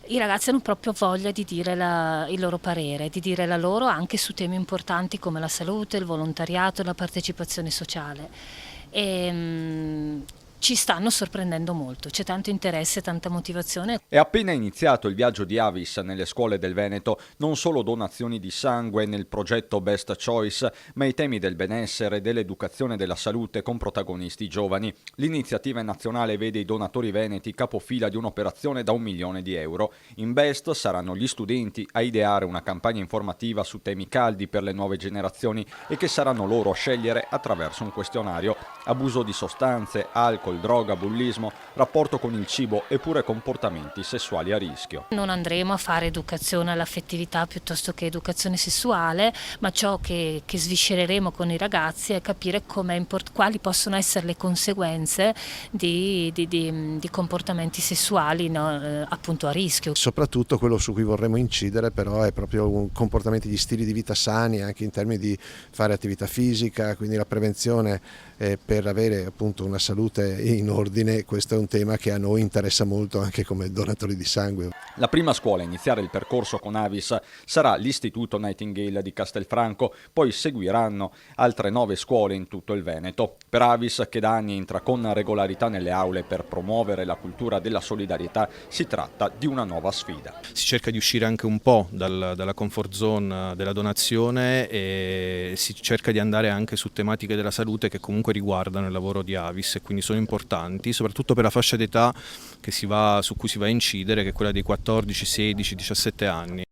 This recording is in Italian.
I ragazzi hanno proprio voglia di dire il loro parere, di dire la loro anche su temi importanti come la salute, il volontariato e la partecipazione sociale. E, ci stanno sorprendendo molto, c'è tanto interesse, tanta motivazione. È appena iniziato il viaggio di Avis nelle scuole del Veneto, non solo donazioni di sangue nel progetto Best Choice, ma i temi del benessere, dell'educazione e della salute con protagonisti giovani. L'iniziativa nazionale vede i donatori veneti capofila di un'operazione da 1 milione di euro. In Best saranno gli studenti a ideare una campagna informativa su temi caldi per le nuove generazioni e che saranno loro a scegliere attraverso un questionario. Abuso di sostanze, alcol, droga, bullismo, rapporto con il cibo e pure comportamenti sessuali a rischio. Non andremo a fare educazione all'affettività piuttosto che educazione sessuale, ma ciò che sviscereremo con i ragazzi è capire quali possono essere le conseguenze di comportamenti sessuali, no, appunto a rischio. Soprattutto quello su cui vorremmo incidere però è proprio comportamenti di stili di vita sani, anche in termini di fare attività fisica, quindi la prevenzione per avere appunto una salute in ordine. Questo è un tema che a noi interessa molto anche come donatori di sangue. La prima scuola a iniziare il percorso con Avis sarà l'Istituto Nightingale di Castelfranco, poi seguiranno altre 9 scuole in tutto il Veneto. Per Avis, che da anni entra con regolarità nelle aule per promuovere la cultura della solidarietà, si tratta di una nuova sfida. Si cerca di uscire anche un po' dalla comfort zone della donazione e si cerca di andare anche su tematiche della salute che comunque riguardano il lavoro di Avis e quindi sono importanti, soprattutto per la fascia d'età su cui si va a incidere, che è quella dei 14, 16, 17 anni.